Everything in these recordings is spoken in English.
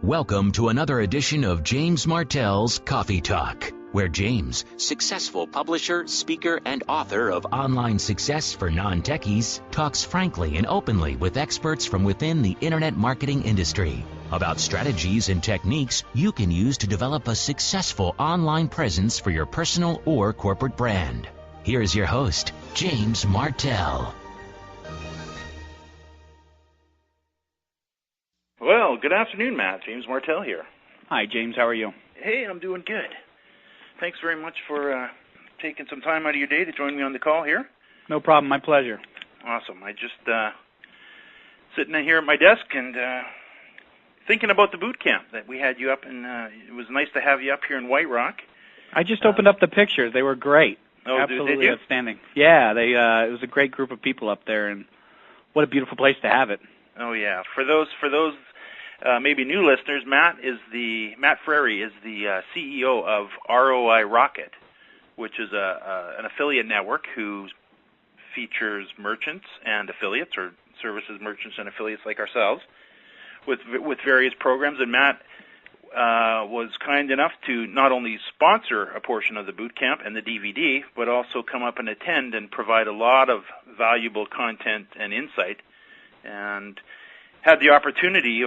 Welcome to another edition of James Martell's Coffee Talk, where James, successful publisher, speaker, and author of Online Success for Non-Techies, talks frankly and openly with experts from within the internet marketing industry about strategies and techniques you can use to develop a successful online presence for your personal or corporate brand. Here's your host, James Martell. Well, good afternoon, Matt. James Martell here. Hi, James. How are you? Hey, I'm doing good. Thanks very much for taking some time out of your day to join me on the call here. No problem. My pleasure. Awesome. I just sitting here at my desk and thinking about the boot camp that we had you up, and it was nice to have you up here in White Rock. I just opened up the pictures. They were great. Oh, absolutely did you? Outstanding. Yeah, it was a great group of people up there, and what a beautiful place to have it. Oh yeah. For those maybe new listeners, Matt Frary is the CEO of ROI Rocket, which is an affiliate network who features merchants and affiliates, or services merchants and affiliates like ourselves, with various programs. And Matt was kind enough to not only sponsor a portion of the boot camp and the DVD, but also come up and attend and provide a lot of valuable content and insight. And I had the opportunity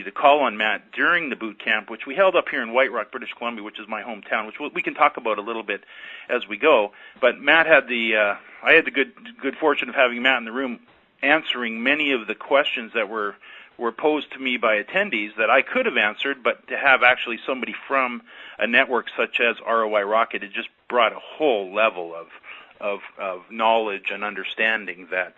to call on Matt during the boot camp, which we held up here in White Rock, British Columbia, which is my hometown, which we can talk about a little bit as we go. But Matt had I had the good fortune of having Matt in the room answering many of the questions that were posed to me by attendees that I could have answered, but to have actually somebody from a network such as ROI Rocket, it just brought a whole level of knowledge and understanding that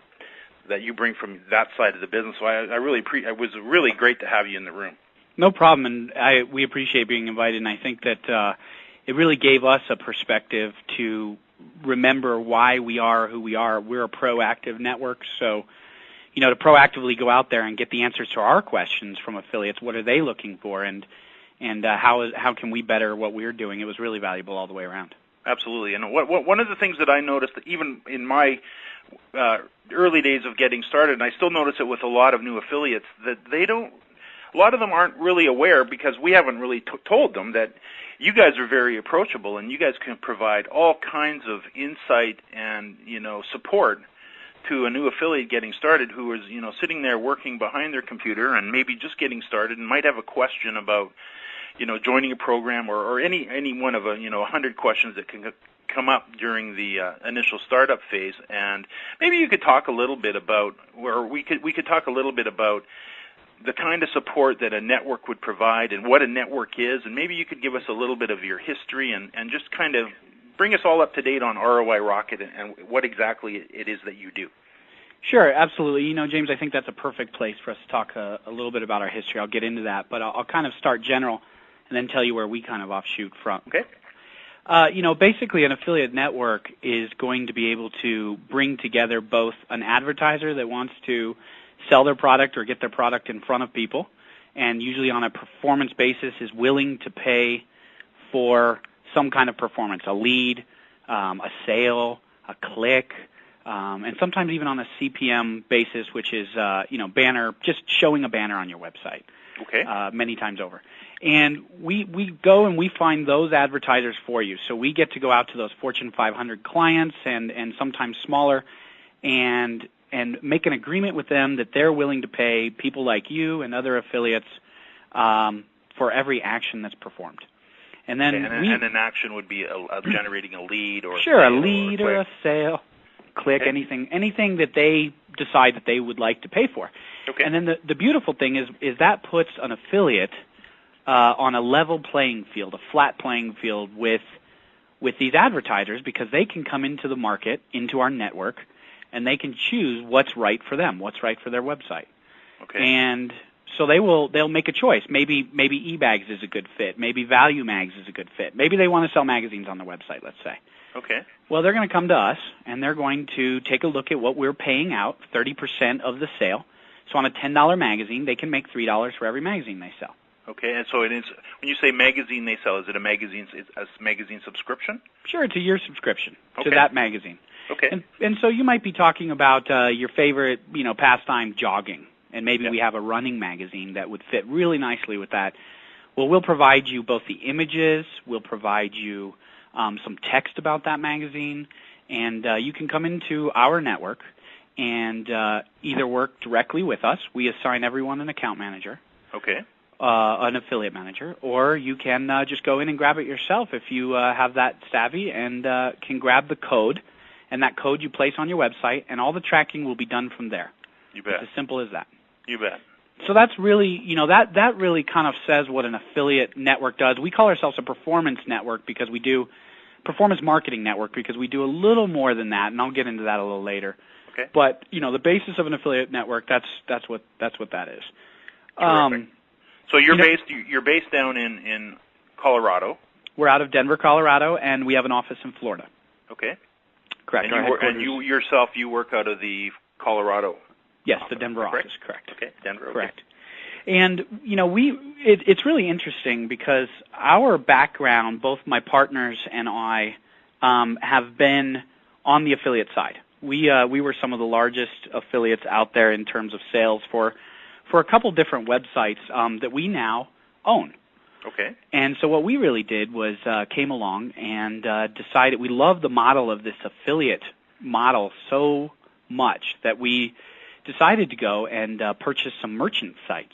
you bring from that side of the business. So it was really great to have you in the room. No problem, and we appreciate being invited, and I think that it really gave us a perspective to remember why we are who we are. We're a proactive network, so to proactively go out there and get the answers to our questions from affiliates. What are they looking for, and how can we better what we're doing? It was really valuable all the way around. Absolutely, and one of the things that I noticed, that even in my early days of getting started, and I still notice it with a lot of new affiliates, that a lot of them aren't really aware, because we haven't really told them that you guys are very approachable and you guys can provide all kinds of insight and support to a new affiliate getting started who is sitting there working behind their computer and maybe just getting started and might have a question about joining a program or any one of 100 questions that can come up during the initial startup phase. And maybe you could talk a little bit about, or we could talk a little bit about the kind of support that a network would provide and what a network is, and maybe you could give us a little bit of your history and just kind of bring us all up to date on ROI Rocket and what exactly it is that you do. Sure, absolutely. James, I think that's a perfect place for us to talk a little bit about our history. I'll get into that, but I'll kind of start general and then tell you where we kind of offshoot from. Okay. Basically an affiliate network is going to be able to bring together both an advertiser that wants to sell their product or get their product in front of people, and usually on a performance basis is willing to pay for some kind of performance, a lead, a sale, a click, and sometimes even on a CPM basis, which is, banner, just showing a banner on your website. Okay. Many times over. And we go and we find those advertisers for you. So we get to go out to those Fortune 500 clients and sometimes smaller and make an agreement with them that they're willing to pay people like you and other affiliates for every action that's performed. And then and an action would be generating a lead or a lead or a sale, click, anything that they decide that they would like to pay for. Okay. And then the beautiful thing is that puts an affiliate on a level playing field, a flat playing field with these advertisers, because they can come into the market, into our network, and they can choose what's right for them, what's right for their website. Okay. And so they'll make a choice. Maybe eBags is a good fit. Maybe Value Mags is a good fit. Maybe they want to sell magazines on their website, let's say. Okay. Well, they're going to come to us, and they're going to take a look at what we're paying out, 30% of the sale. So on a $10 magazine, they can make $3 for every magazine they sell. Okay, and so it is. When you say magazine they sell, is it a magazine subscription? Sure, it's a year subscription to that magazine. Okay. And so you might be talking about your favorite, pastime, jogging. and maybe we have a running magazine that would fit really nicely with that. Well, we'll provide you both the images, we'll provide you some text about that magazine, and you can come into our network and either work directly with us. We assign everyone an account manager. Okay. An affiliate manager, or you can just go in and grab it yourself if you have that savvy and can grab the code, and that code you place on your website, and all the tracking will be done from there. You bet. It's as simple as that. You bet. So that's really, that really kind of says what an affiliate network does. We call ourselves a performance network because we do performance marketing network because we do a little more than that, and I'll get into that a little later. Okay. But the basis of an affiliate network, that's what that is. Terrific. So you're based down in Colorado. We're out of Denver, Colorado, and we have an office in Florida. Okay. Correct. And you yourself, you work out of the Colorado. Yes, office, the Denver office. Correct. Okay, Denver. Okay. Correct. And it's really interesting because our background, both my partners and I, have been on the affiliate side. We were some of the largest affiliates out there in terms of sales for a couple different websites that we now own. Okay. And so what we really did was came along and decided we love the model of this affiliate model so much that we decided to go and purchase some merchant sites.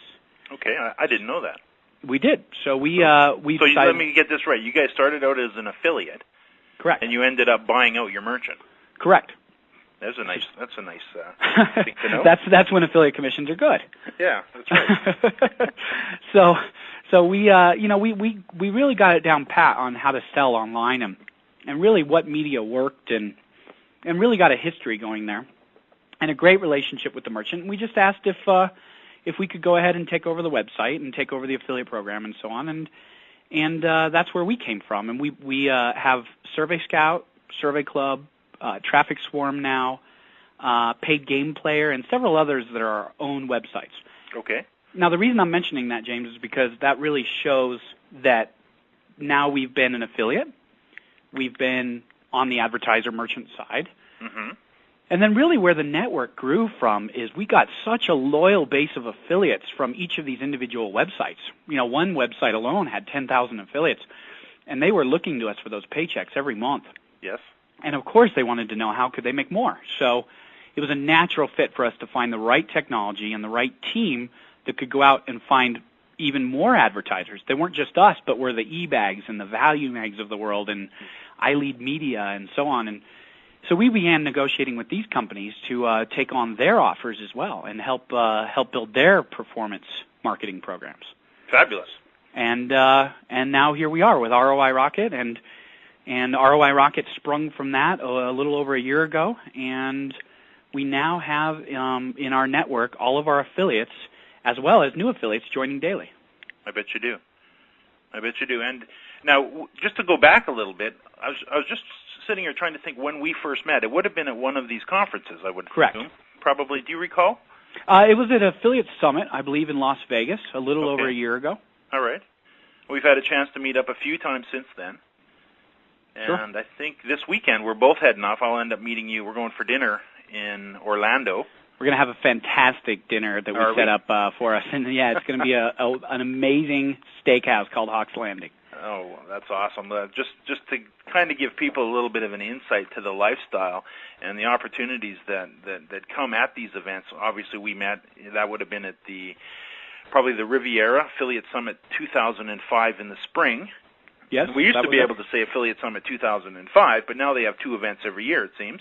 Okay, I didn't know that. We did. So we So decided, let me get this right. You guys started out as an affiliate. Correct. And you ended up buying out your merchant. Correct. That's a nice thing to know. That's when affiliate commissions are good. Yeah, that's right. So we we really got it down pat on how to sell online and really what media worked and really got a history going there and a great relationship with the merchant. We just asked if we could go ahead and take over the website and take over the affiliate program and so on, and that's where we came from. And we have Survey Scout, Survey Club, Traffic Swarm now, Paid Game Player, and several others that are our own websites. Okay. Now, the reason I'm mentioning that, James, is because that really shows that now we've been an affiliate, we've been on the advertiser merchant side, and then really where the network grew from is we got such a loyal base of affiliates from each of these individual websites. One website alone had 10,000 affiliates, and they were looking to us for those paychecks every month. Yes. And, of course, they wanted to know how could they make more. So it was a natural fit for us to find the right technology and the right team that could go out and find even more advertisers. They weren't just us, but were the eBags and the Value Mags of the world and iLead Media and so on. And so we began negotiating with these companies to take on their offers as well and help build their performance marketing programs. Fabulous. And now here we are with ROI Rocket, and ROI Rocket sprung from that a little over a year ago, and we now have in our network all of our affiliates as well as new affiliates joining daily. I bet you do. And now, just to go back a little bit, I was just sitting here trying to think when we first met. It would have been at one of these conferences, I would assume. Probably. Do you recall? It was at Affiliate Summit, I believe, in Las Vegas, a little over a year ago. All right. We've had a chance to meet up a few times since then. And I think this weekend we're both heading off. I'll end up meeting you. We're going for dinner in Orlando. We're going to have a fantastic dinner that we set up for us. And, yeah, it's going to be an amazing steakhouse called Hawks Landing. Oh, that's awesome. Just to kind of give people a little bit of an insight to the lifestyle and the opportunities that come at these events. Obviously, we met, that would have been at probably the Riviera Affiliate Summit 2005 in the spring. Yes. We used to be able to say Affiliate Summit 2005, but now they have two events every year, it seems.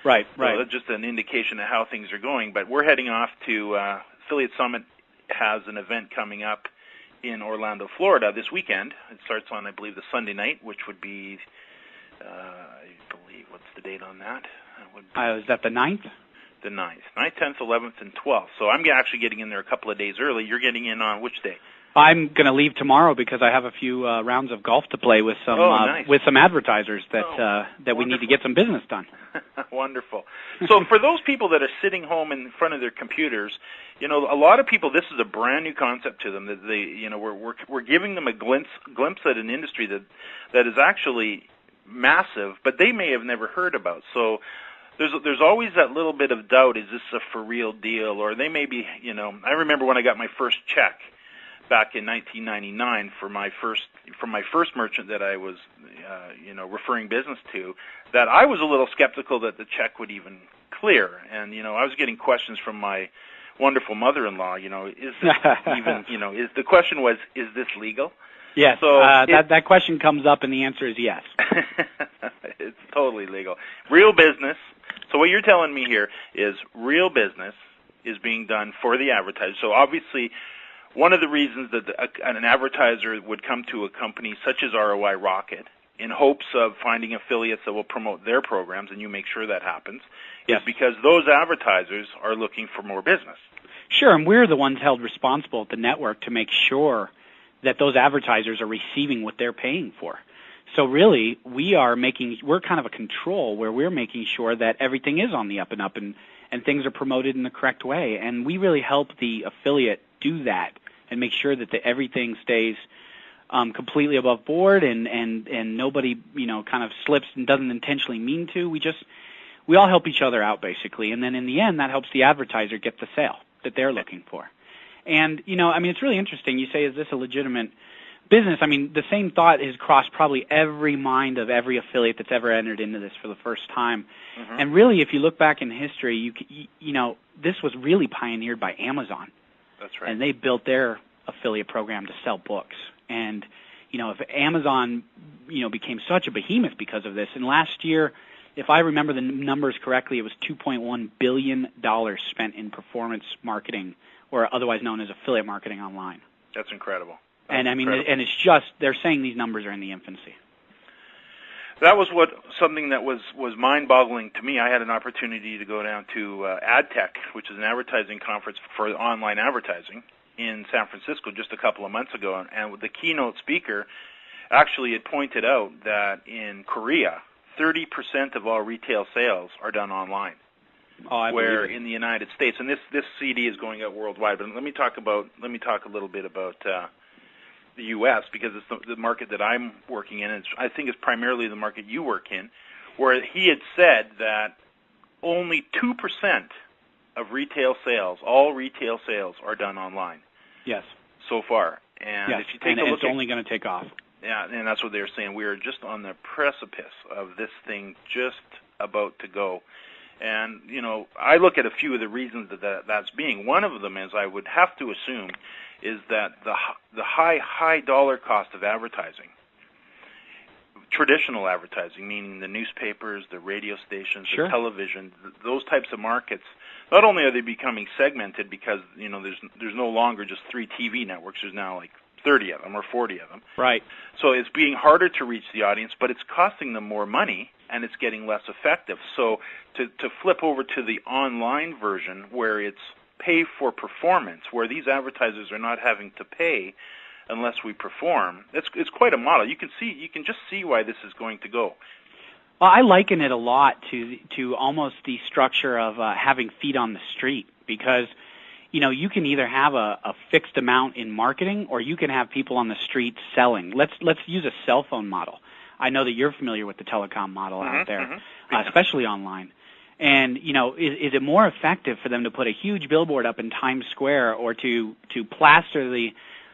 Right. So that's just an indication of how things are going. But we're heading off to Affiliate Summit has an event coming up in Orlando, Florida this weekend. It starts on, I believe, the Sunday night, which would be, what's the date on that? Is that the 9th? The 9th. 9th, 10th, 11th, and 12th. So I'm actually getting in there a couple of days early. You're getting in on which day? I'm going to leave tomorrow because I have a few rounds of golf to play with some with some advertisers that we need to get some business done. Wonderful. So for those people that are sitting home in front of their computers, a lot of people, this is a brand new concept to them. That we're giving them a glimpse at an industry that is actually massive, but they may have never heard about. So there's always that little bit of doubt. Is this a for real deal, or they may be? I remember when I got my first check back in 1999 from my first merchant that I was referring business to, that I was a little skeptical that the check would even clear, and I was getting questions from my wonderful mother-in-law. Is this even? Is the question was, is this legal? Yes. So that question comes up, and the answer is yes. It's totally legal. Real business. So what you're telling me here is real business is being done for the advertiser. So obviously, one of the reasons that an advertiser would come to a company such as ROI Rocket in hopes of finding affiliates that will promote their programs, and you make sure that happens, yes, is because those advertisers are looking for more business. Sure, and we're the ones held responsible at the network to make sure that those advertisers are receiving what they're paying for. So really, we're kind of a control where we're making sure that everything is on the up and up and things are promoted in the correct way. And we really help the affiliate do that and make sure that everything stays completely above board and nobody, kind of slips and doesn't intentionally mean to. We all help each other out, basically. And then in the end, that helps the advertiser get the sale that they're looking for. And, it's really interesting. You say, is this a legitimate business? The same thought has crossed probably every mind of every affiliate that's ever entered into this for the first time. Mm-hmm. And really, if you look back in history, this was really pioneered by Amazon. That's right. And they built their affiliate program to sell books. And, if Amazon, became such a behemoth because of this, and last year, if I remember the numbers correctly, it was $2.1 billion spent in performance marketing, or otherwise known as affiliate marketing online. That's incredible. And and it's just, they're saying these numbers are in the infancy. That was something that was mind-boggling to me. I had an opportunity to go down to AdTech, which is an advertising conference for online advertising in San Francisco just a couple of months ago, and the keynote speaker actually had pointed out that in Korea, 30% of all retail sales are done online. Where in the United States, and this CD is going out worldwide. But let me talk a little bit about the U.S. because it's the market that I'm working in. I think it's primarily the market you work in, where he had said that only 2% of retail sales, all retail sales, are done online. Yes. So far, and yes. If you take a look, it's only going to take off. Yeah, and that's what they're saying. We are just on the precipice of this thing just about to go. And, I look at a few of the reasons that's being. One of them is, I would have to assume, is that the high dollar cost of advertising, traditional advertising, meaning the newspapers, the radio stations, sure, the television, those types of markets, not only are they becoming segmented because, there's no longer just 3 TV networks, there's now like 30 of them or 40 of them. Right. So it's being harder to reach the audience, but it's costing them more money, and it's getting less effective. So to flip over to the online version where it's pay for performance, where these advertisers are not having to pay unless we perform, it's quite a model. You can just see why this is going to go. Well, I liken it a lot to almost the structure of having feet on the street, because you can either have a fixed amount in marketing, or you can have people on the street selling. Let's use a cell phone model. I know that you're familiar with the telecom model out there, especially online. And, is it more effective for them to put a huge billboard up in Times Square, or to plaster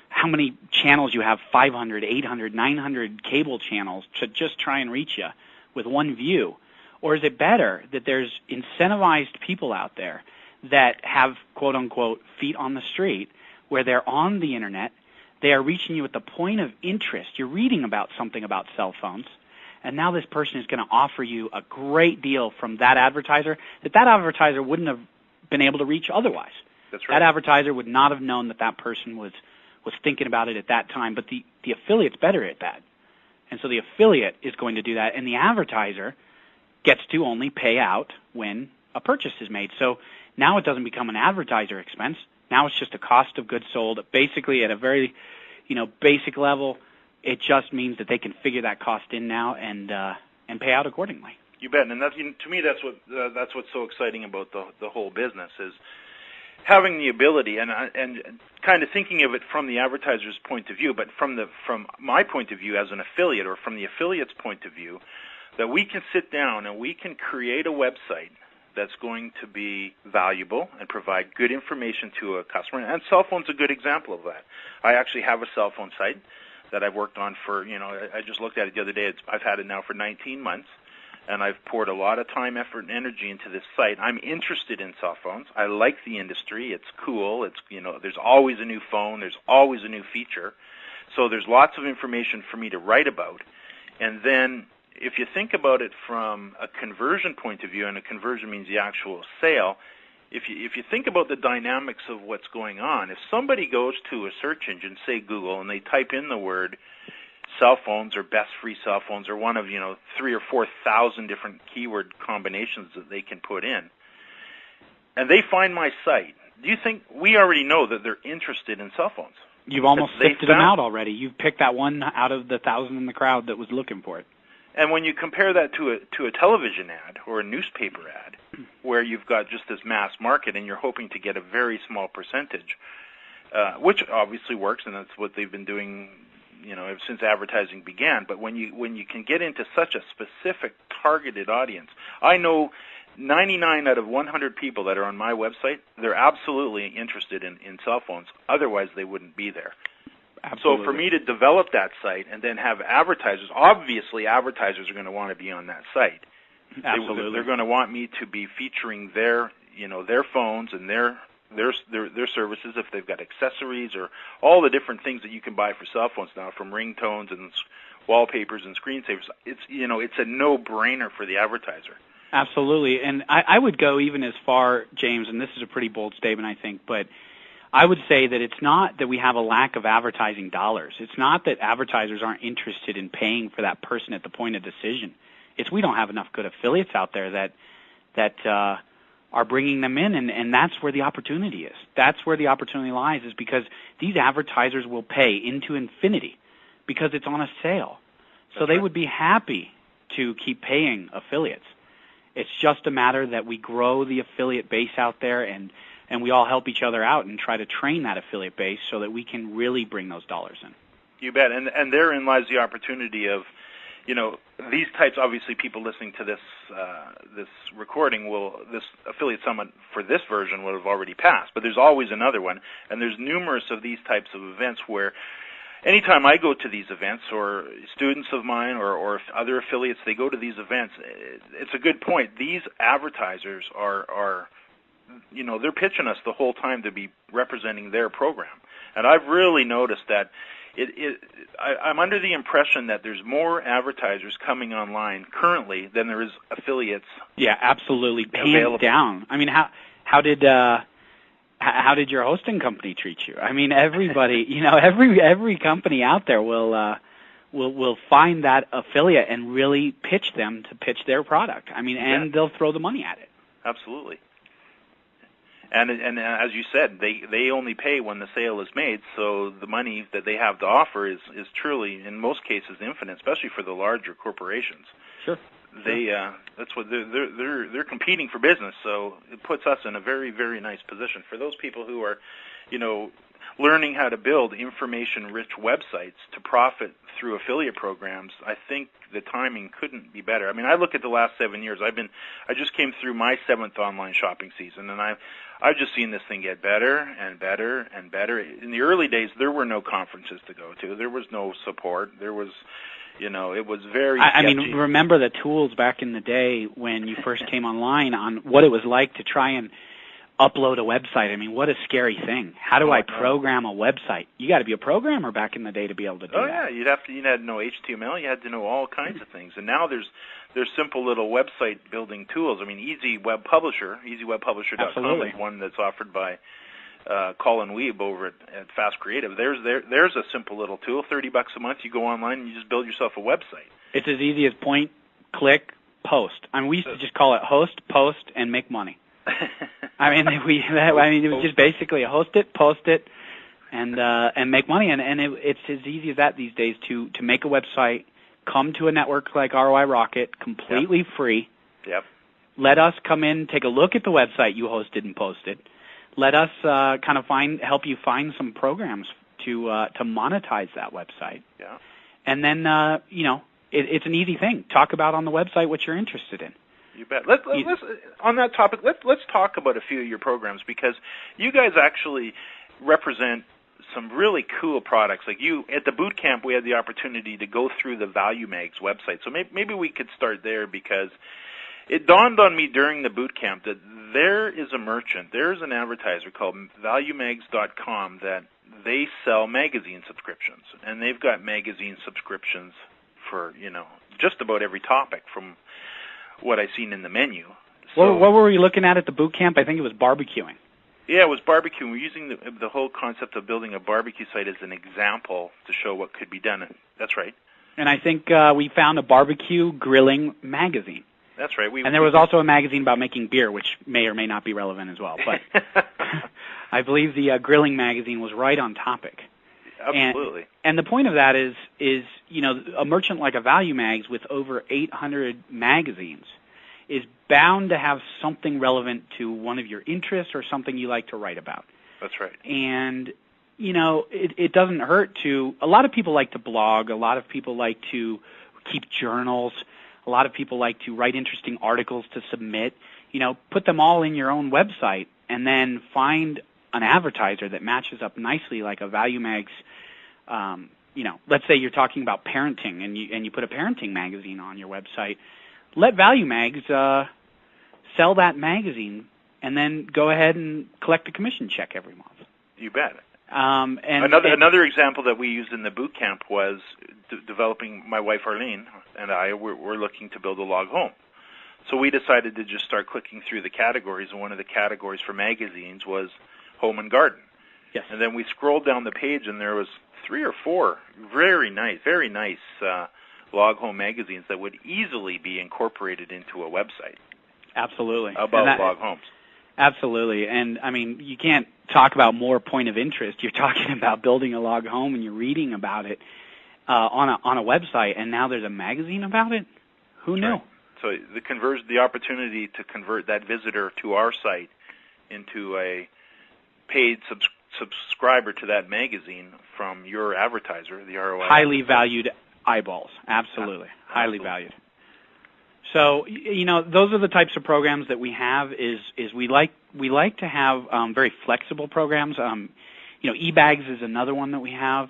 how many channels you have, 500, 800, 900 cable channels, to just try and reach you with one view? Or is it better that there's incentivized people out there that have, quote-unquote, feet on the street, where they're on the Internet, they are reaching you at the point of interest. You're reading about something about cell phones, and now this person is going to offer you a great deal from that advertiser that advertiser wouldn't have been able to reach otherwise. That's right. That advertiser would not have known that person was thinking about it at that time, but the affiliate's better at that. And so the affiliate is going to do that, and the advertiser gets to only pay out when a purchase is made. So now it doesn't become an advertiser expense. Now it's just a cost of goods sold. Basically, at a very, basic level, it just means that they can figure that cost in now and pay out accordingly. You bet. And to me, that's what's so exciting about the whole business, is having the ability and kind of thinking of it from the advertiser's point of view, but from my point of view as an affiliate, or from the affiliate's point of view, that we can sit down and we can create a website that's going to be valuable and provide good information to a customer. And cell phone's a good example of that. I actually have a cell phone site that I've worked on for, I just looked at it the other day. I've had it now for 19 months, and I've poured a lot of time, effort, and energy into this site. I'm interested in cell phones. I like the industry. It's cool. It's, there's always a new phone. There's always a new feature. So there's lots of information for me to write about. And then if you think about it from a conversion point of view, and a conversion means the actual sale, if you think about the dynamics of what's going on, if somebody goes to a search engine, say Google, and they type in the word cell phones or best free cell phones or one of 3,000 or 4,000 different keyword combinations that they can put in, and they find my site, do you think we already know that they're interested in cell phones? You've almost sifted them out already. You've picked that one out of the 1,000 in the crowd that was looking for it. And when you compare that to a television ad or a newspaper ad, where you've got just this mass market and you're hoping to get a very small percentage, which obviously works, and that's what they've been doing, ever since advertising began. But when you can get into such a specific targeted audience, I know 99 out of 100 people that are on my website, they're absolutely interested in cell phones. Otherwise, they wouldn't be there. Absolutely. So for me to develop that site and then have advertisers, obviously advertisers are going to want to be on that site. Absolutely. They're going to want me to be featuring their phones and their services, if they've got accessories or all the different things that you can buy for cell phones now, from ringtones and wallpapers and screensavers. It's a no-brainer for the advertiser. Absolutely. And I would go even as far, James, and this is a pretty bold statement, I think, but I would say that it's not that we have a lack of advertising dollars. It's not that advertisers aren't interested in paying for that person at the point of decision. It's we don't have enough good affiliates out there that are bringing them in, and that's where the opportunity is. That's where the opportunity lies, is because these advertisers will pay into infinity because it's on a sale. So they would be happy to keep paying affiliates. It's just a matter that we grow the affiliate base out there, and we all help each other out and try to train that affiliate base so that we can really bring those dollars in. You bet. And therein lies the opportunity of, these types, obviously people listening to this recording this affiliate summit for this version will have already passed, but there's always another one, and there's numerous of these types of events where anytime I go to these events, or students of mine or other affiliates, they go to these events, it's a good point. These advertisers are they're pitching us the whole time to be representing their program. And I've really noticed that I'm under the impression that there's more advertisers coming online currently than there is affiliates. Yeah, absolutely, available. Hands down. I mean, how did your hosting company treat you? I mean, everybody, every company out there will find that affiliate and really pitch them to pitch their product. I mean, and they'll throw the money at it. Absolutely. And as you said, they only pay when the sale is made, so the money that they have to offer is truly, in most cases, infinite, especially for the larger corporations. Sure. That's what they're competing for business, so it puts us in a very, very nice position. For those people who are, learning how to build information-rich websites to profit through affiliate programs, I think the timing couldn't be better. I mean, I look at the last 7 years. I just came through my 7th online shopping season, and I've just seen this thing get better and better and better. In the early days, there were no conferences to go to. There was no support. There was, it was very sketchy. I mean, remember the tools back in the day when you first came online on what it was like to try and upload a website. I mean, what a scary thing. How do I program a website? You got to be a programmer back in the day to be able to do that. Oh yeah, you had to know HTML. You had to know all kinds of things. And now there's simple little website building tools. I mean, Easy Web Publisher, easywebpublisher.com is one that's offered by Colin Weeb over at Fast Creative. There's a simple little tool, $30 a month. You go online and you just build yourself a website. It's as easy as point, click, post. I mean, we used to just call it host, post, and make money. I mean, it was just basically host it, post it, and make money. And it's as easy as that these days to make a website, come to a network like ROI Rocket, completely free. Yep. Let us come in, take a look at the website you hosted and posted. Let us kind of help you find some programs to monetize that website. Yeah. And then it's an easy thing. Talk about on the website what you're interested in. You bet. Let's on that topic. Let's talk about a few of your programs, because you guys actually represent some really cool products. Like you at the boot camp, we had the opportunity to go through the Value Mag's website. So maybe we could start there, because it dawned on me during the boot camp that there is a merchant, there's an advertiser called valuemags.com that they sell magazine subscriptions, and they've got magazine subscriptions for, just about every topic from what I've seen in the menu. So, what were we looking at the boot camp? I think it was barbecuing. Yeah, it was barbecue. We're using the whole concept of building a barbecue site as an example to show what could be done. That's right. And I think we found a barbecue grilling magazine. That's right. And there was also a magazine about making beer, which may or may not be relevant as well. But I believe the grilling magazine was right on topic. Absolutely. And the point of that is a merchant like a Value Mags with over 800 magazines is bound to have something relevant to one of your interests or something you like to write about. That's right. And, it doesn't hurt to, a lot of people like to blog, a lot of people like to keep journals, a lot of people like to write interesting articles to submit. Put them all in your own website and then find an advertiser that matches up nicely, like a Value Mags. Let's say you're talking about parenting and you put a parenting magazine on your website. Let Value Mags sell that magazine and then go ahead and collect a commission check every month. You bet. And another example that we used in the boot camp was developing. My wife Arlene and I were looking to build a log home, so we decided to just start clicking through the categories. And one of the categories for magazines was home and garden. Yes. And then we scrolled down the page, and there was 3 or 4 very nice log home magazines that would easily be incorporated into a website. Absolutely. About log homes. Absolutely. And, you can't talk about more point of interest. You're talking about building a log home, and you're reading about it on a website, and now there's a magazine about it? Who knew? Right. So the opportunity to convert that visitor to our site into a paid subscriber to that magazine from your advertiser, the ROI. Highly valued eyeballs. Absolutely. Highly valued. So, those are the types of programs that we have. Is we like to have very flexible programs. eBags is another one that we have.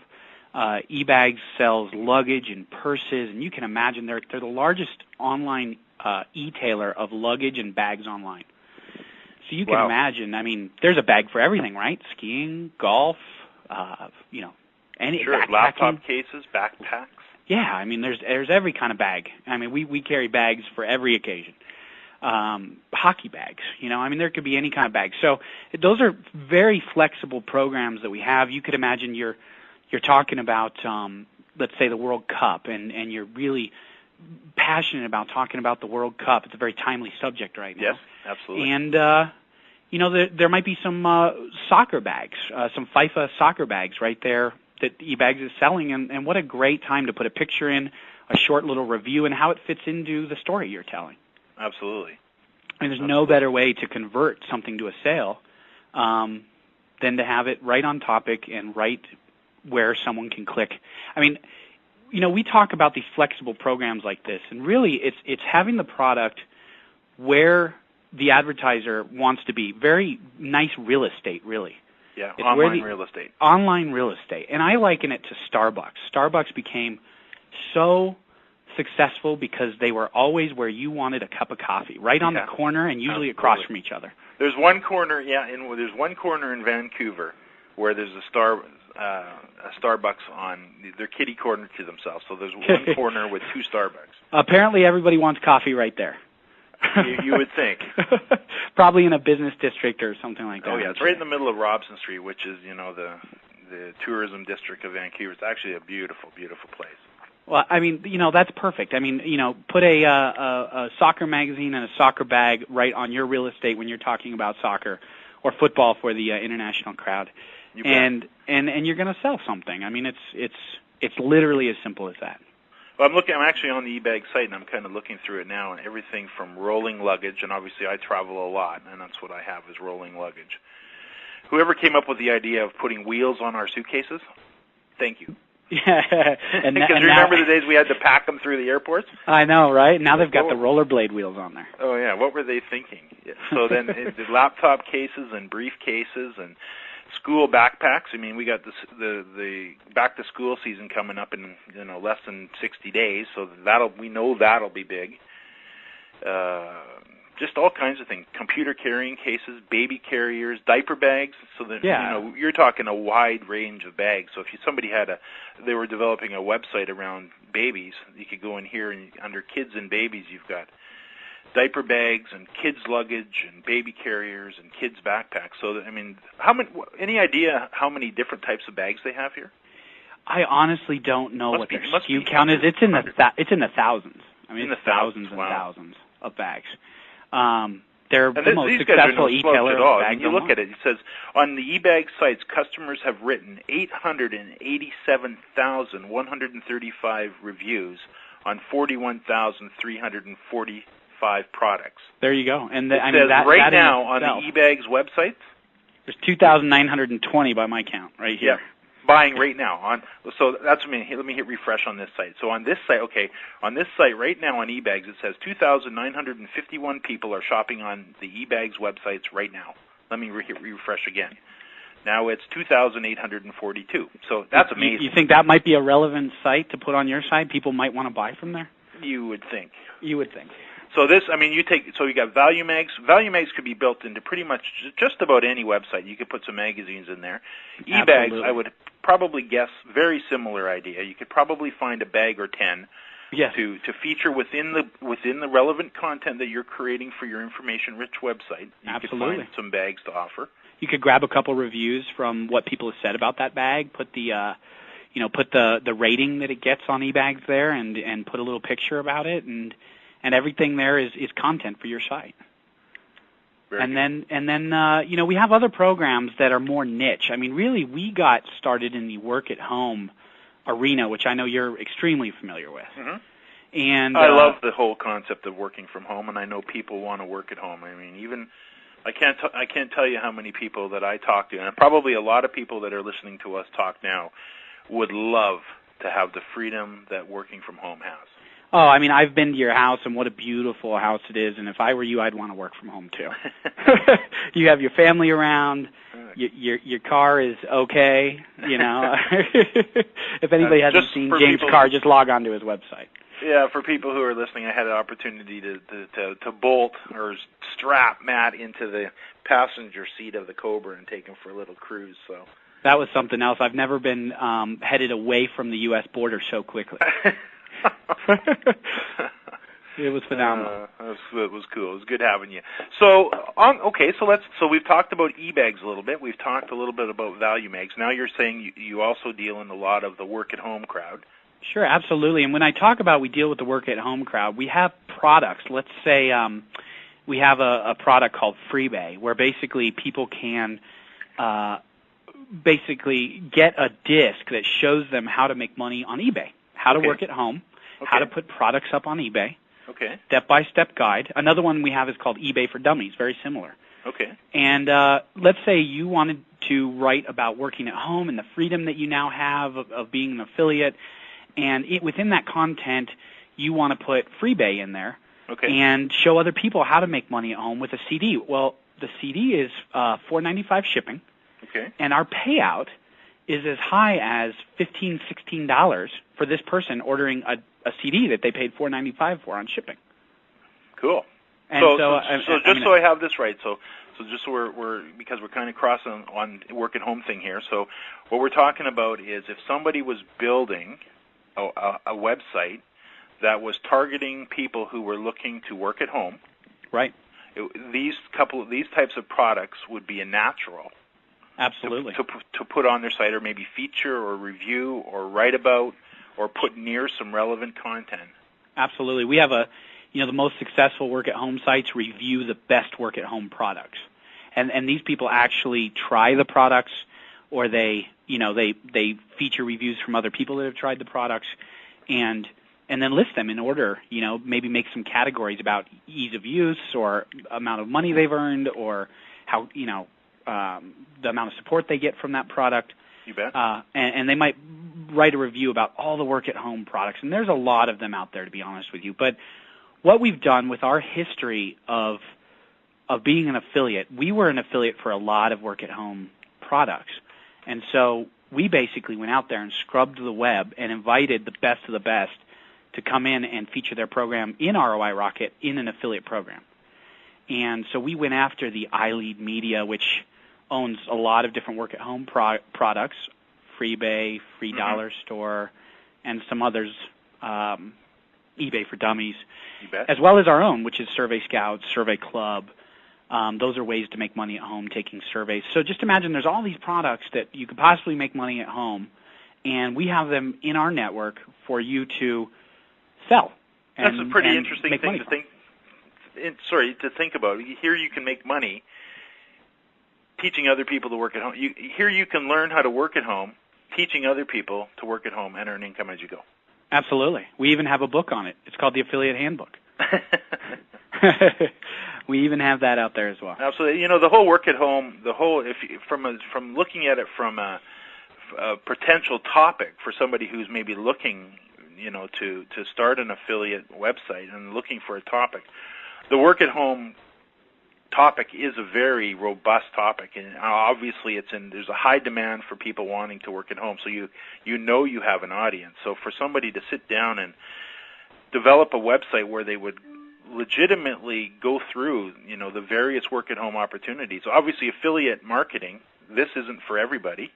eBags sells luggage and purses, and you can imagine they're the largest online e-tailer of luggage and bags online. So you can imagine. There's a bag for everything, right? Skiing, golf, any sure, laptop cases, backpacks. Yeah, there's every kind of bag. We carry bags for every occasion. Hockey bags, there could be any kind of bag. So those are very flexible programs that we have. You could imagine you're talking about, let's say, the World Cup, and you're really passionate about talking about the World Cup. It's a very timely subject right now. Yes, absolutely. And there might be some soccer bags, some FIFA soccer bags right there that eBags is selling, and what a great time to put a picture in, a short little review, and how it fits into the story you're telling. Absolutely. And there's no better way to convert something to a sale than to have it right on topic and right where someone can click. We talk about these flexible programs like this, and really it's having the product where the advertiser wants to be. Very nice real estate, really. Yeah, it's online real estate. Online real estate. And I liken it to Starbucks. Starbucks became so successful because they were always where you wanted a cup of coffee, right on the corner and usually across from each other. There's one corner, there's one corner in Vancouver where there's a Starbucks on their kitty corner to themselves. So there's one corner with 2 Starbucks. Apparently everybody wants coffee right there. You would think. Probably in a business district or something like that. Oh, yeah. It's right in the middle of Robson Street, which is, the tourism district of Vancouver. It's actually a beautiful, beautiful place. Well, that's perfect. Put a soccer magazine and a soccer bag right on your real estate when you're talking about soccer or football for the international crowd. And you're going to sell something. It's literally as simple as that. Well, I'm actually on the eBag site, and I'm kind of looking through it now, and everything from rolling luggage, and obviously I travel a lot, and that's what I have is rolling luggage. Whoever came up with the idea of putting wheels on our suitcases, thank you. Yeah, and because remember the days we had to pack them through the airports? I know, right? Now they've got the rollerblade wheels on there. Oh yeah, what were they thinking? So then the laptop cases and briefcases and school backpacks. I mean, we got the back to school season coming up in less than 60 days, so we know that'll be big. Just all kinds of things: computer carrying cases, baby carriers, diaper bags. So that you're talking a wide range of bags. So if somebody they were developing a website around babies, you could go in here and under kids and babies, you've got diaper bags and kids luggage and baby carriers and kids backpacks. So I mean, any idea how many different types of bags they have here? I honestly don't know what their SKU count is. It's in the thousands. I mean, it's thousands and thousands of bags. They're the most successful e-tailer of bags. You look at it, it says, on the eBag sites, customers have written 887,135 reviews on 41,345 products. There you go. And now on the eBags website, there's 2,920 by my count right here. Yeah. Buying right now so that's let me hit refresh on this site. So on this site, right now on eBags, it says 2,951 people are shopping on the eBags websites right now. Let me hit refresh again. Now it's 2,842. So that's amazing. You think that might be a relevant site to put on your site? People might want to buy from there. You would think. So you got value mags. Value mags could be built into pretty much just about any website. You could put some magazines in there. eBags, I would probably guess, very similar idea. You could probably find a bag or 10 to feature within the relevant content that you're creating for your information-rich website. You could find some bags to offer. You could grab a couple reviews from what people have said about that bag. Put the rating that it gets on eBags there, and put a little picture about it, and everything there is content for your site. And then we have other programs that are more niche. I mean, really, we got started in the work-at-home arena, which I know you're extremely familiar with. Mm-hmm. And I love the whole concept of working from home, and I know people want to work at home. I mean, even I can't tell you how many people that I talk to, and probably a lot of people that are listening to us talk now would love to have the freedom that working from home has. Oh, I mean, I've been to your house, and what a beautiful house it is, and if I were you, I'd want to work from home, too. You have your family around, your car is okay, If anybody hasn't seen James' car, just log on to his website. Yeah, for people who are listening, I had an opportunity to bolt or strap Matt into the passenger seat of the Cobra and take him for a little cruise, so... That was something else. I've never been headed away from the U.S. border so quickly. It was phenomenal. It was cool. It was good having you. So, so we've talked about eBags a little bit. We've talked a little bit about value mags. Now you're saying you also deal in a lot of the work-at-home crowd. Sure, absolutely. And when I talk about we deal with the work-at-home crowd, we have products. Let's say we have a product called Freebay, where basically people can get a disc that shows them how to make money on eBay, how to work at home, how to put products up on eBay, step-by-step guide. Another one we have is called eBay for Dummies, very similar. Okay. And let's say you wanted to write about working at home and the freedom that you now have of being an affiliate, and within that content, you want to put Freebay in there and show other people how to make money at home with a CD. Well, the CD is $4.95 shipping. Okay. And our payout is as high as $15, $16 for this person ordering a CD that they paid $4.95 for on shipping. Cool. And so I have this right, so just so we're because we're kind of crossing on work at home thing here. So what we're talking about is if somebody was building a website that was targeting people who were looking to work at home, right? These types of products would be a natural. Absolutely. To put on their site, or maybe feature or review or write about or put near some relevant content. Absolutely. We have the most successful work-at-home sites review the best work-at-home products. And these people actually try the products, or they feature reviews from other people that have tried the products, and then list them in order, maybe make some categories about ease of use or amount of money they've earned, or how, the amount of support they get from that product. You bet. And they might write a review about all the work-at-home products, and there's a lot of them out there, to be honest with you. But what we've done with our history of being an affiliate, we were an affiliate for a lot of work-at-home products. And so we basically went out there and scrubbed the web and invited the best of the best to come in and feature their program in ROI Rocket in an affiliate program. And so we went after the iLead Media, which owns a lot of different work-at-home products, Freebay, Free Dollar Store, and some others, eBay for Dummies, as well as our own, which is Survey Scout, Survey Club. Those are ways to make money at home, taking surveys. So just imagine there's all these products that you could possibly make money at home, and we have them in our network for you to sell. That's a pretty interesting thing to think. To think about. Here you can make money teaching other people to work at home. Here you can learn how to work at home, teaching other people to work at home and earn income as you go. Absolutely. We even have a book on it. It's called the Affiliate Handbook. We even have that out there as well. Absolutely. You know, the whole work at home, from looking at it from a potential topic for somebody who's maybe looking, to start an affiliate website and looking for a topic, the work at home topic is a very robust topic, and obviously there's a high demand for people wanting to work at home, so you have an audience. So for somebody to sit down and develop a website where they would legitimately go through, the various work at home opportunities. Obviously affiliate marketing, this isn't for everybody.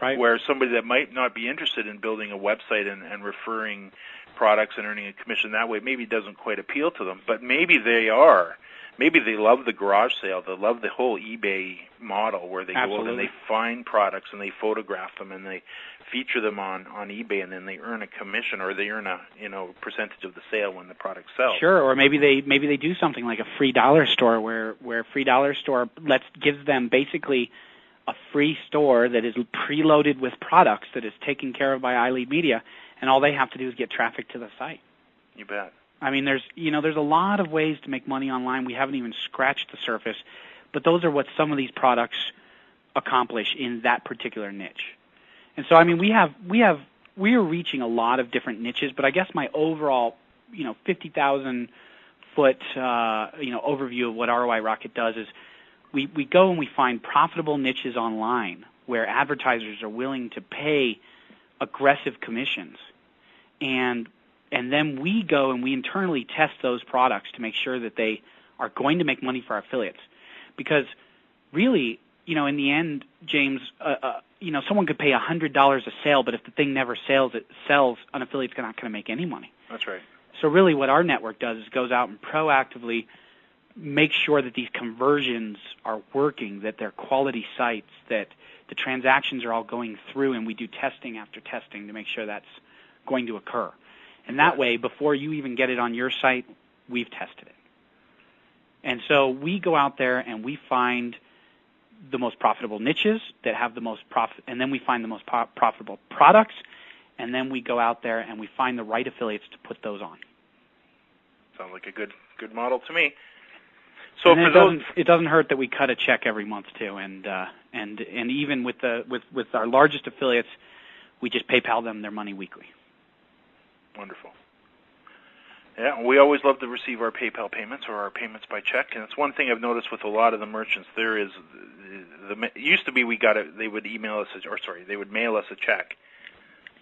Right. Where somebody that might not be interested in building a website and referring products and earning a commission that way maybe doesn't quite appeal to them, but maybe they are. Maybe they love the garage sale. They love the whole eBay model where they go out and they find products and they photograph them and they feature them on eBay, and then they earn a commission or they earn a percentage of the sale when the product sells. Sure, or maybe they do something like a Free Dollar Store where Free Dollar Store gives them basically a free store that is preloaded with products that is taken care of by iLead Media, and all they have to do is get traffic to the site. You bet. I mean, there's a lot of ways to make money online. We haven't even scratched the surface, but those are what some of these products accomplish in that particular niche. And so, I mean, we are reaching a lot of different niches, but I guess my overall, 50,000 foot, overview of what ROI Rocket does is we go and we find profitable niches online where advertisers are willing to pay aggressive commissions, and then we go and we internally test those products to make sure that they are going to make money for our affiliates. Because really, in the end, James, someone could pay $100 a sale, but if the thing never sells, an affiliate's not going to make any money. That's right. So really what our network does is goes out and proactively makes sure that these conversions are working, that they're quality sites, that the transactions are all going through, and we do testing after testing to make sure that's going to occur. And that way, before you even get it on your site, we've tested it. And so we go out there and we find the most profitable niches that have the most profit, and then we find the most profitable products, and then we go out there and we find the right affiliates to put those on. Sounds like a good model to me. So it doesn't hurt that we cut a check every month too, and even with our largest affiliates, we just PayPal them their money weekly. Wonderful. Yeah, we always love to receive our PayPal payments or our payments by check, and it's one thing I've noticed with a lot of the merchants. It used to be they would email us, they would mail us a check.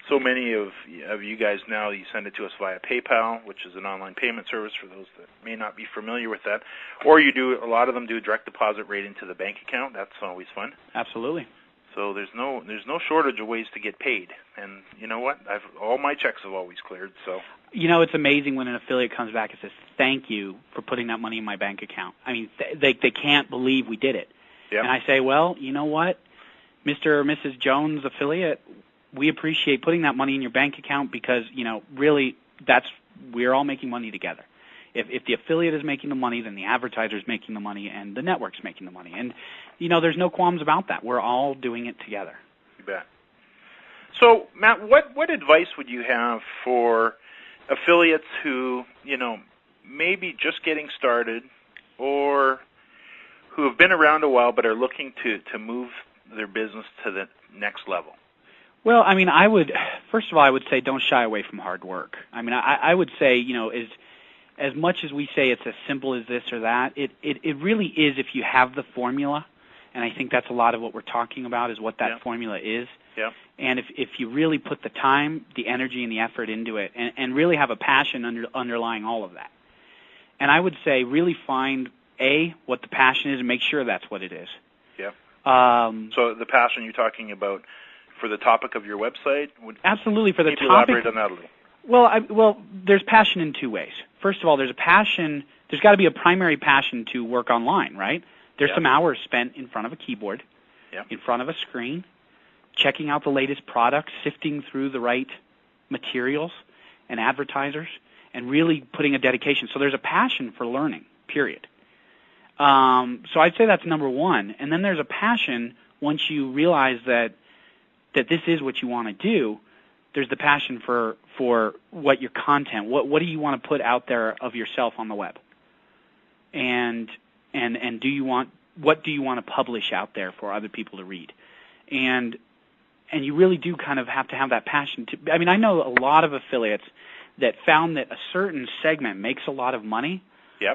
So many of you guys now, you send it to us via PayPal, which is an online payment service for those that may not be familiar with that, or a lot of them do direct deposit right into the bank account. That's always fun. Absolutely. So there's no shortage of ways to get paid, and you know what? All my checks have always cleared. So it's amazing when an affiliate comes back and says, "Thank you for putting that money in my bank account." I mean, they can't believe we did it. Yep. And I say, well, you know what, Mr. or Mrs. Jones affiliate, we appreciate putting that money in your bank account because really we're all making money together. If the affiliate is making the money, then the advertiser is making the money, and the network's making the money. And, there's no qualms about that. We're all doing it together. You bet. So, Matt, what advice would you have for affiliates who, maybe just getting started or who have been around a while but are looking to move their business to the next level? Well, I mean, first of all, I would say don't shy away from hard work. I mean, I would say, as much as we say it's as simple as this or that, it really is if you have the formula, and I think that's a lot of what we're talking about is what that formula is. Yeah. And if you really put the time, the energy, and the effort into it, and really have a passion underlying all of that. And I would say really find, what the passion is and make sure that's what it is. Yeah. So the passion you're talking about for the topic of your website? Absolutely, for the topic. Elaborate on that a little. Well, there's passion in two ways. First of all, there's got to be a primary passion to work online, right? There's some hours spent in front of a keyboard, in front of a screen, checking out the latest products, sifting through the right materials and advertisers, and really putting a dedication. So there's a passion for learning, period. So I'd say that's number one. And then there's a passion once you realize that this is what you want to do. There's the passion for what your content, what do you want to put out there of yourself on the web, and what do you want to publish out there for other people to read, and you really do kind of have to have that passion. I mean, I know a lot of affiliates that found that a certain segment makes a lot of money,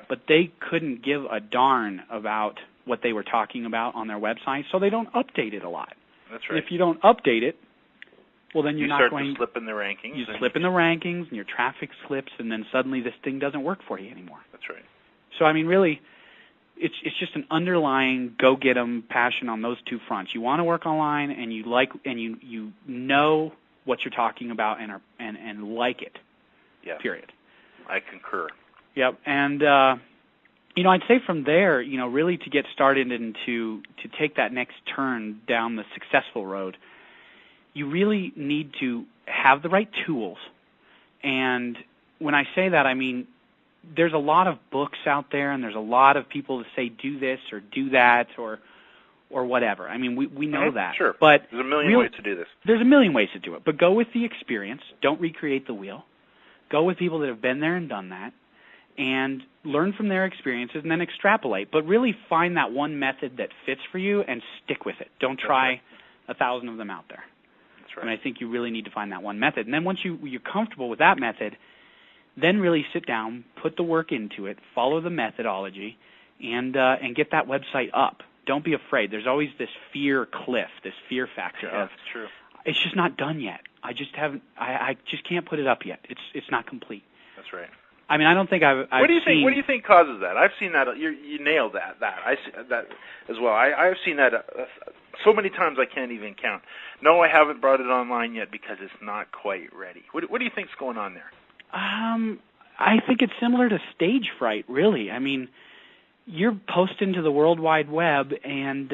but they couldn't give a darn about what they were talking about on their website, so they don't update it a lot. That's right. If you don't update it, well, then you're not going to slip in the rankings. You slip in the rankings, and your traffic slips, and then suddenly this thing doesn't work for you anymore. That's right. So, I mean, really, it's just an underlying go-get-'em passion on those two fronts. You want to work online, and you know what you're talking about, and like it. Yeah. Period. I concur. Yep. And I'd say from there, really to get started and to take that next turn down the successful road, you really need to have the right tools. And when I say that, I mean there's a lot of books out there, and there's a lot of people that say do this or do that or whatever. I mean, we know that. Sure. But there's a million ways to do this. There's a million ways to do it. But go with the experience. Don't recreate the wheel. Go with people that have been there and done that, and learn from their experiences and then extrapolate. But really find that one method that fits for you and stick with it. Don't try 1,000 of them out there. That's right. And I think you really need to find that one method. And then once you're comfortable with that method, then really sit down, put the work into it, follow the methodology, and get that website up. Don't be afraid. There's always this fear cliff, this fear factor of that's true. It's just not done yet. I just can't put it up yet. It's not complete. That's right. I mean, I don't think I've What do you seen... What do you think causes that? I've seen that. You nailed that. I see that as well. I've seen that so many times I can't even count. No, I haven't brought it online yet because it's not quite ready. What do you think's going on there? I think it's similar to stage fright, really. I mean, you're posting to the World Wide Web, and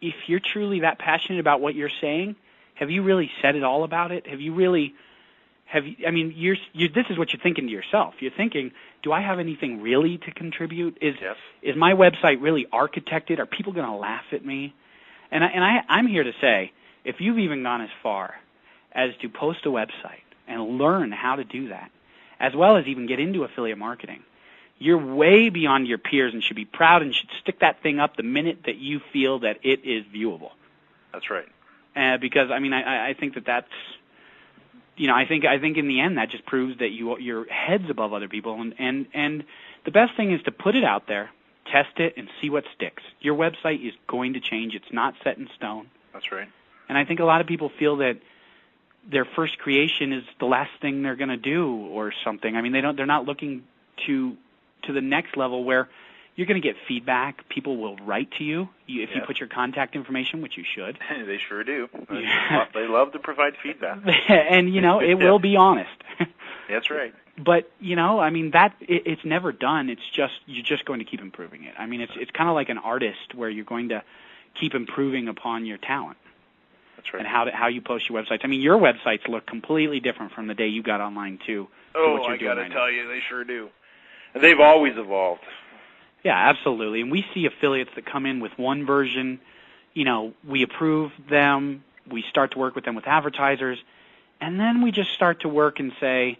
if you're truly that passionate about what you're saying, have you really said it all about it? Have you really... I mean, this is what you're thinking to yourself. You're thinking, do I have anything really to contribute? Is my website really architected? Are people going to laugh at me? And I'm here to say, if you've even gone as far as to post a website and learn how to do that, as well as even get into affiliate marketing, you're way beyond your peers and should be proud and should stick that thing up the minute that you feel that it is viewable. That's right. Because, I mean, I think that's... I think in the end that just proves that your head's above other people, and the best thing is to put it out there, test it, and see what sticks. Your website is going to change. It's not set in stone. That's right. And I think a lot of people feel that their first creation is the last thing they're going to do or something. I mean, they're not looking to the next level where you're going to get feedback. People will write to you if you put your contact information, which you should. They sure do. They love to provide feedback. And, it will be honest. That's right. But, I mean, it's never done. It's just, you're just going to keep improving it. I mean, it's kind of like an artist where you're going to keep improving upon your talent. That's right. And how you post your websites. I mean, your websites look completely different from the day you got online, too. Oh, I got to tell you, they sure do. And they've always evolved. Yeah, absolutely. And we see affiliates that come in with one version. We approve them. We start to work with them with advertisers. And then we just start to work and say,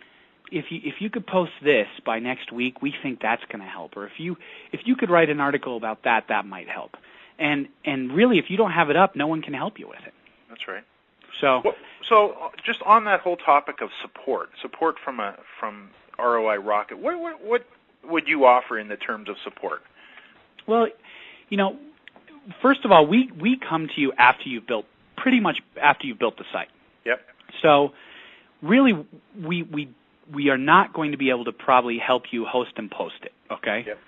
if you could post this by next week, we think that's going to help. Or if you could write an article about that might help. And really, if you don't have it up, no one can help you with it. That's right. So, So just on that whole topic of support from ROI Rocket, what would you offer in the terms of support? Well, first of all, we come to you after you've built the site. Yep. So really, we are not going to be able to probably help you host and post it, okay? Yep.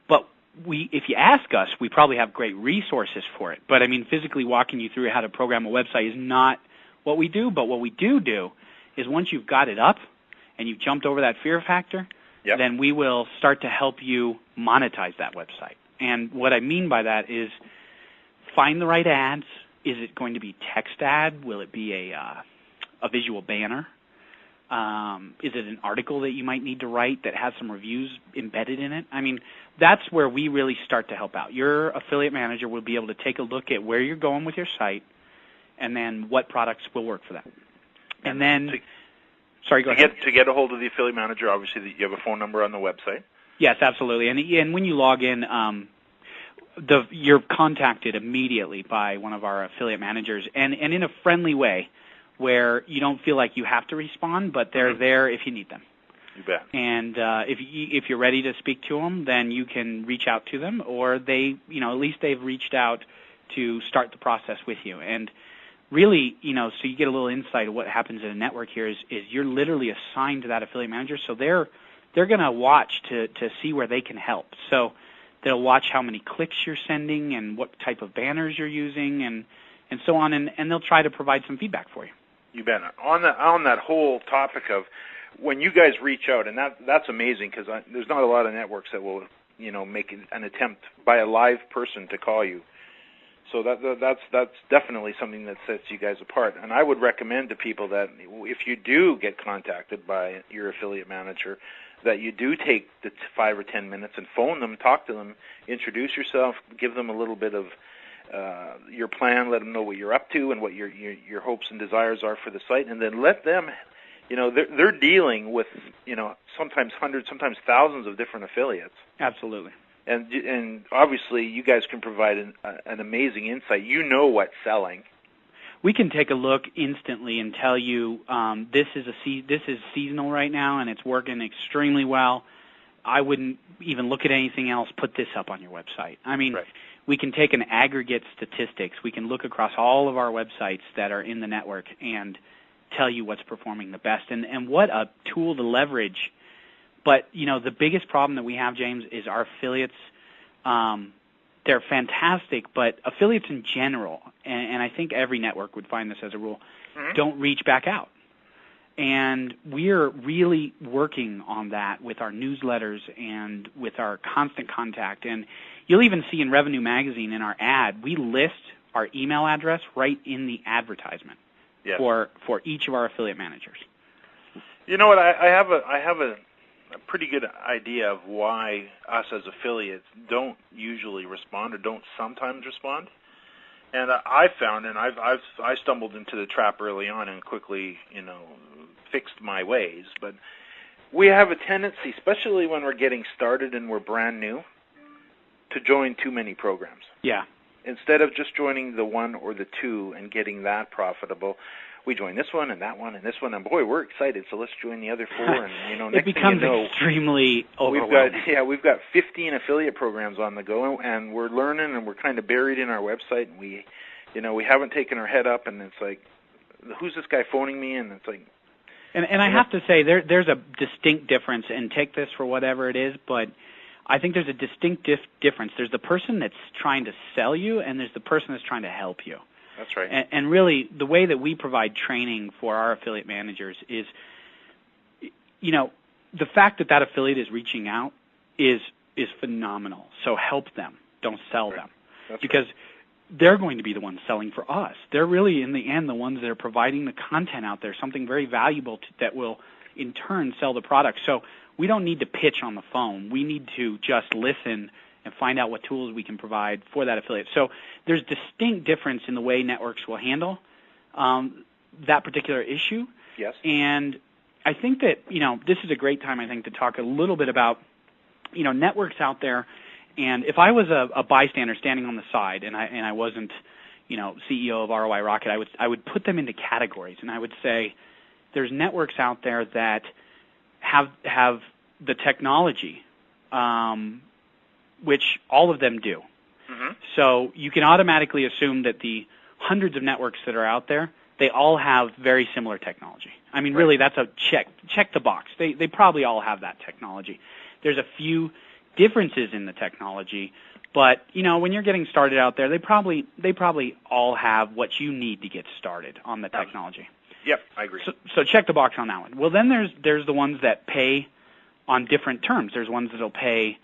But if you ask us, we probably have great resources for it. But I mean, physically walking you through how to program a website is not what we do. But what we do is once you've got it up and you've jumped over that fear factor, yep, then we will start to help you monetize that website. And what I mean by that is find the right ads. Is it going to be text ad? Will it be a visual banner? Is it an article that you might need to write that has some reviews embedded in it? I mean, that's where we really start to help out. Your affiliate manager will be able to take a look at where you're going with your site and then what products will work for that. And then, sorry, go ahead. To get a hold of the affiliate manager, obviously you have a phone number on the website. Yes, absolutely. And when you log in, you're contacted immediately by one of our affiliate managers, and in a friendly way, where you don't feel like you have to respond, but they're there if you need them. You bet. And if you're ready to speak to them, then you can reach out to them, or they, at least they've reached out to start the process with you. And really, so you get a little insight of what happens in a network here is you're literally assigned to that affiliate manager, so they're going to watch to see where they can help. So they'll watch how many clicks you're sending and what type of banners you're using and so on, and they'll try to provide some feedback for you. You bet. On that whole topic of when you guys reach out, and that's amazing because there's not a lot of networks that will make an attempt by a live person to call you. So that's definitely something that sets you guys apart. And I would recommend to people that if you do get contacted by your affiliate manager, that you do take the 5 or 10 minutes and phone them, talk to them, introduce yourself, give them a little bit of your plan, let them know what you're up to and what your hopes and desires are for the site, and then let them, they're dealing with, sometimes hundreds, sometimes thousands of different affiliates. Absolutely. And obviously you guys can provide an amazing insight. You know what's selling. We can take a look instantly and tell you this is seasonal right now and it's working extremely well. I wouldn't even look at anything else. Put this up on your website. I mean, right. We can take an aggregate statistics. We can look across all of our websites that are in the network and tell you what's performing the best. And what a tool to leverage. But, the biggest problem that we have, James, is our affiliates. They're fantastic, but affiliates in general, and I think every network would find this as a rule, don't reach back out. And we're really working on that with our newsletters and with our constant contact. And you'll even see in Revenue Magazine in our ad, we list our email address right in the advertisement for each of our affiliate managers. You know what? I have a pretty good idea of why us as affiliates don't usually respond or don't sometimes respond. And I found, and I stumbled into the trap early on and quickly, fixed my ways. But we have a tendency, especially when we're getting started and we're brand new, to join too many programs. Yeah. Instead of just joining the one or the two and getting that profitable, we join this one and that one and this one, and boy, we're excited. So let's join the other four, and next it becomes thing you know, extremely overwhelming. We've got 15 affiliate programs on the go, and we're learning, and we're kind of buried in our website, and we haven't taken our head up, and it's like, who's this guy phoning me? And it's like, and I have to say there's a distinct difference, and take this for whatever it is, but I think there's a distinct difference. There's the person that's trying to sell you, and there's the person that's trying to help you. That's right. And really, the way that we provide training for our affiliate managers is, the fact that affiliate is reaching out is phenomenal. So help them. Don't sell them. That's because they're going to be the ones selling for us. They're really, in the end, the ones that are providing the content out there, something very valuable that will, in turn, sell the product. So we don't need to pitch on the phone. We need to just listen and find out what tools we can provide for that affiliate. So there's distinct difference in the way networks will handle that particular issue. Yes. And I think that, this is a great time, I think, to talk a little bit about, networks out there. And if I was a bystander standing on the side and I wasn't, CEO of ROI Rocket, I would put them into categories, and I would say there's networks out there that have the technology, which all of them do. Mm-hmm. So you can automatically assume that the hundreds of networks that are out there, they all have very similar technology. I mean, really, that's a check the box. They probably all have that technology. There's a few differences in the technology, but when you're getting started out there, they probably all have what you need to get started on the technology. Yep, I agree. So check the box on that one. Well, then there's the ones that pay on different terms. There's ones that'll pay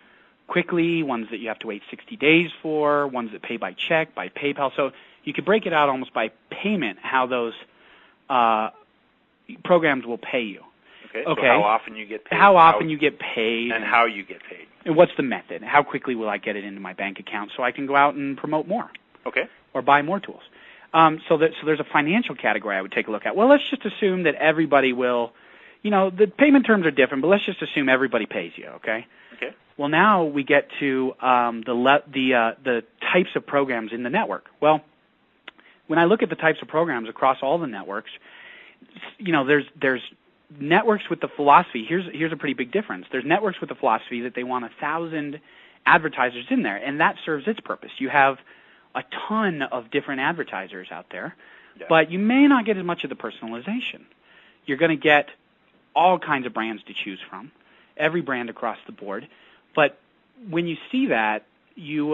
quickly, ones that you have to wait 60 days for, ones that pay by check, by PayPal. So you could break it out almost by payment, how those programs will pay you. Okay. So how often you get paid. How often you get paid. And how you get paid. And what's the method? How quickly will I get it into my bank account so I can go out and promote more? Okay. Or buy more tools. So there's a financial category I would take a look at. Well, let's just assume that everybody will, the payment terms are different, but let's just assume everybody pays you, okay? Okay. Well, now we get to the types of programs in the network. Well, when I look at the types of programs across all the networks, there's networks with the philosophy. Here's a pretty big difference. There's networks with the philosophy that they want 1,000 advertisers in there, and that serves its purpose. You have a ton of different advertisers out there, but you may not get as much of the personalization. You're going to get all kinds of brands to choose from, every brand across the board. But when you see that, you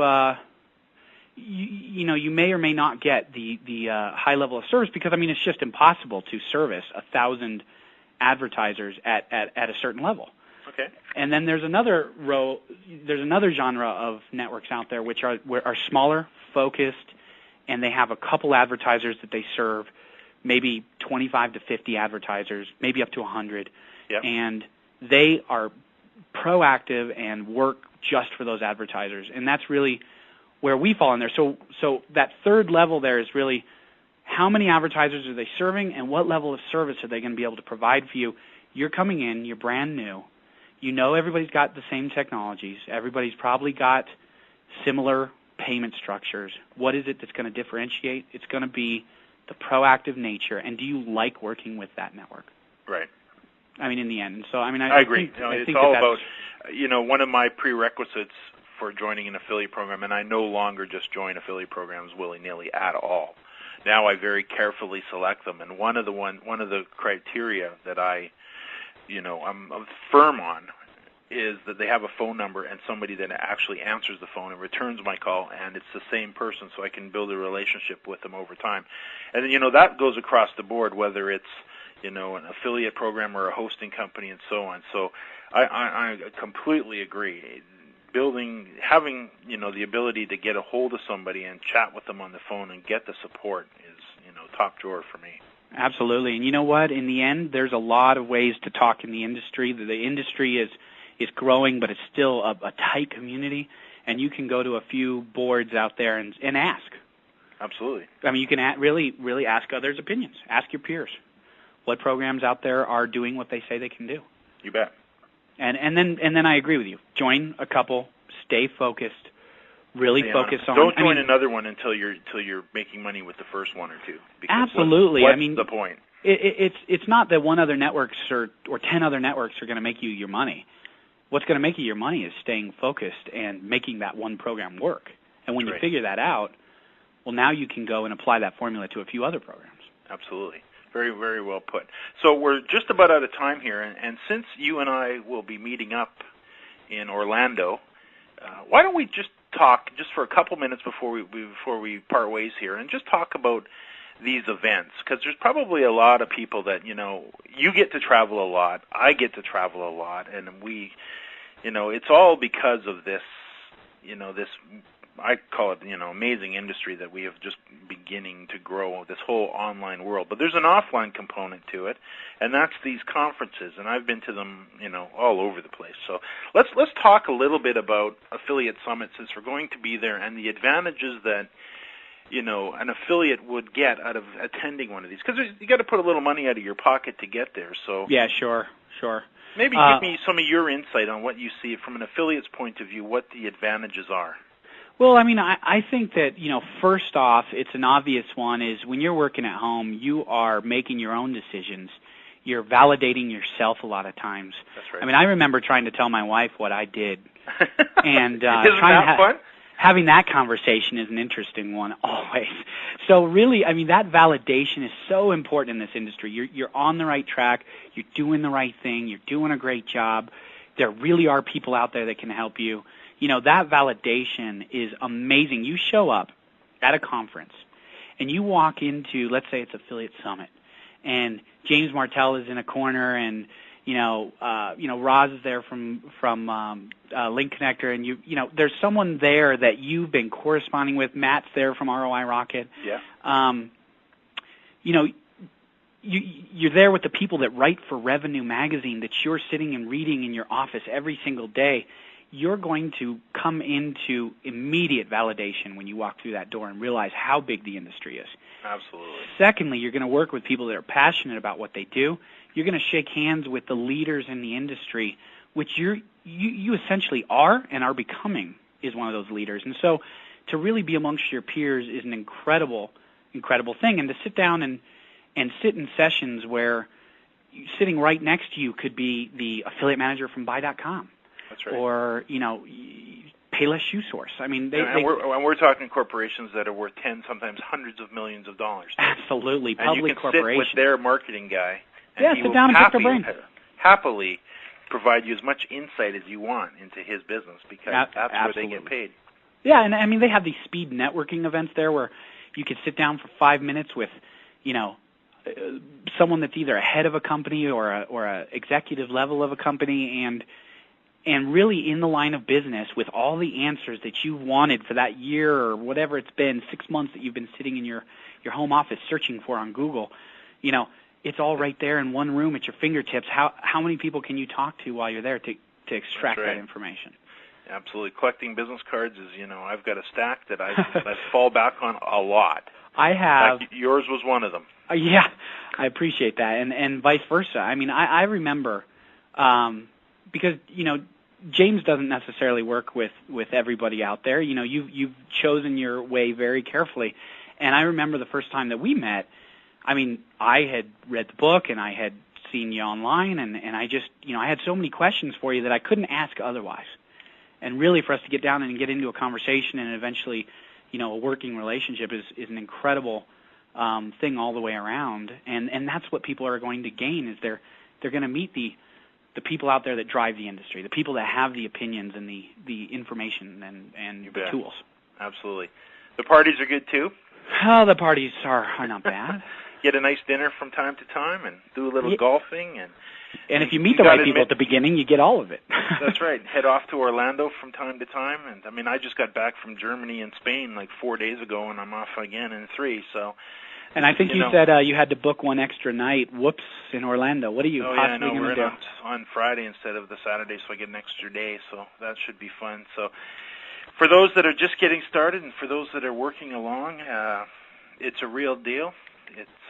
may or may not get the high level of service because it's just impossible to service 1,000 advertisers at a certain level. Okay. And then there's another genre of networks out there which are smaller, focused, and they have a couple advertisers that they serve, maybe 25 to 50 advertisers, maybe up to 100. Yep. And they are proactive and work just for those advertisers. And that's really where we fall in there. So that third level there is really how many advertisers are they serving and what level of service are they going to be able to provide for you. You're coming in, you're brand new. Everybody's got the same technologies. Everybody's probably got similar payment structures. What is it that's going to differentiate? It's going to be the proactive nature, and do you like working with that network? Right. In the end. So, I agree. It's all about, one of my prerequisites for joining an affiliate program, and I no longer just join affiliate programs willy-nilly at all. Now I very carefully select them, and one of the criteria that I'm firm on is that they have a phone number and somebody that actually answers the phone and returns my call, and it's the same person, so I can build a relationship with them over time. And then, that goes across the board, whether it's, an affiliate program or a hosting company and so on. So I completely agree. Having, the ability to get a hold of somebody and chat with them on the phone and get the support is, top drawer for me. Absolutely. And you know what? In the end, there's a lot of ways to talk in the industry. The industry is growing, but it's still a tight community, and you can go to a few boards out there and ask. Absolutely. You can really ask others' opinions. Ask your peers what programs out there are doing what they say they can do. You bet. And then I agree with you. Join a couple, stay focused, really focus on. Don't join another one until you're making money with the first one or two. Absolutely. What's the point? It's not that one other networks or 10 other networks are going to make you your money. What's going to make you your money is staying focused and making that one program work. And when you figure that out, well, now you can go and apply that formula to a few other programs. Absolutely. Very, very well put. So we're just about out of time here, and since you and I will be meeting up in Orlando, why don't we just talk just for a couple minutes before we part ways here, and just talk about these events, because there's probably a lot of people that you get to travel a lot, I get to travel a lot, and it's all because of this, this. I call it, amazing industry that we have just beginning to grow, this whole online world. But there's an offline component to it, and that's these conferences, and I've been to them, all over the place. So let's talk a little bit about Affiliate Summit, since we're going to be there, and the advantages that, an affiliate would get out of attending one of these. Because you got to put a little money out of your pocket to get there. So yeah, sure. Maybe give me some of your insight on what you see from an affiliate's point of view, what the advantages are. Well, I mean, I think that, first off, it's an obvious one is when you're working at home, you are making your own decisions. You're validating yourself a lot of times. That's right. I mean, I remember trying to tell my wife what I did. And Isn't that fun? Having that conversation is an interesting one always. So really, I mean, that validation is so important in this industry. You're on the right track. You're doing the right thing. You're doing a great job. There really are people out there that can help you. That validation is amazing. You show up at a conference and you walk into, let's say it's Affiliate Summit, and James Martell is in a corner, and Roz is there from Link Connector, and there's someone there that you've been corresponding with. Matt's there from ROI Rocket. Yeah. You're there with the people that write for Revenue Magazine that you're sitting and reading in your office every single day. You're going to come into immediate validation when you walk through that door and realize how big the industry is. Absolutely. Secondly, you're going to work with people that are passionate about what they do. You're going to shake hands with the leaders in the industry, which you essentially are and are becoming is one of those leaders. And so to really be amongst your peers is an incredible thing. And to sit down and sit in sessions where sitting right next to you could be the affiliate manager from buy.com. That's right. Or, Payless Shoe Source. I mean, we're talking corporations that are worth tens, sometimes hundreds of millions of dollars. Absolutely. And Public you can corporations. sit with their marketing guy, and he sit will down and pick their brain. happily provide you as much insight as you want into his business, because that's absolutely. where they get paid. Yeah, and I mean, they have these speed networking events there where you could sit down for 5 minutes with, someone that's either a head of a company or a executive level of a company, and really in the line of business with all the answers that you wanted for that year or whatever it's been, 6 months that you've been sitting in your home office searching for on Google. It's all right there in one room at your fingertips. How many people can you talk to while you're there to extract that information? Absolutely. Collecting business cards is, I've got a stack that I fall back on a lot. I have. In fact, yours was one of them. Yeah, I appreciate that, and vice versa. I mean, I remember because James doesn't necessarily work with everybody out there. You've chosen your way very carefully, and I remember the first time that we met. I mean, I had read the book and I had seen you online, and I just I had so many questions for you that I couldn't ask otherwise. And really, for us to get down and get into a conversation and eventually, a working relationship is an incredible thing all the way around. And that's what people are going to gain is they're going to meet the people out there that drive the industry, the people that have the opinions and the information and the tools. Absolutely. The parties are good too. Oh, the parties are not bad. Get a nice dinner from time to time and do a little golfing. And if you meet the right people at the beginning, you get all of it. That's right. Head off to Orlando from time to time. And I mean, I just got back from Germany and Spain like 4 days ago, and I'm off again in 3. So. And I think you said you had to book one extra night. Whoops, in Orlando. What are you possibly going to do? We're on Friday instead of the Saturday, so I get an extra day. So that should be fun. So for those that are just getting started and for those that are working along, it's a real deal.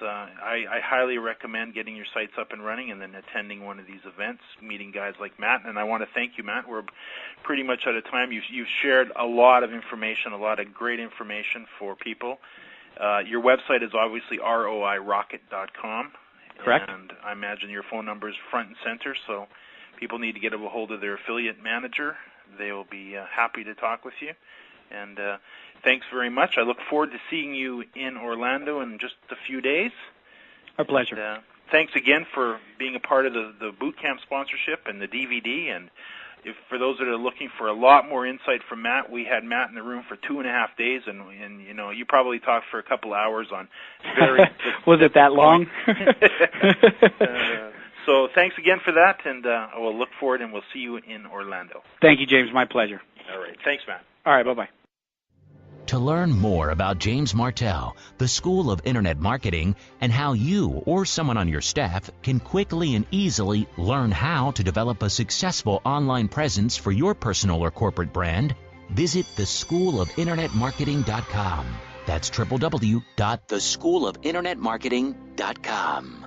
I highly recommend getting your sites up and running and then attending one of these events, meeting guys like Matt. And I want to thank you, Matt. We're pretty much out of time. You've shared a lot of information, a lot of great information for people. Your website is obviously roirocket.com. Correct. And I imagine your phone number is front and center, so people need to get a hold of their affiliate manager. They will be happy to talk with you. And thanks very much. I look forward to seeing you in Orlando in just a few days. Our pleasure. And, thanks again for being a part of the boot camp sponsorship and the DVD. And for those that are looking for a lot more insight from Matt, we had Matt in the room for 2.5 days, and you probably talked for a couple hours on very. Was it that long? So thanks again for that, and I will look forward, and we'll see you in Orlando. Thank you, James. My pleasure. All right. Thanks, Matt. All right. Bye-bye. To learn more about James Martell, the School of Internet Marketing, and how you or someone on your staff can quickly and easily learn how to develop a successful online presence for your personal or corporate brand, visit theschoolofinternetmarketing.com. That's www.theschoolofinternetmarketing.com.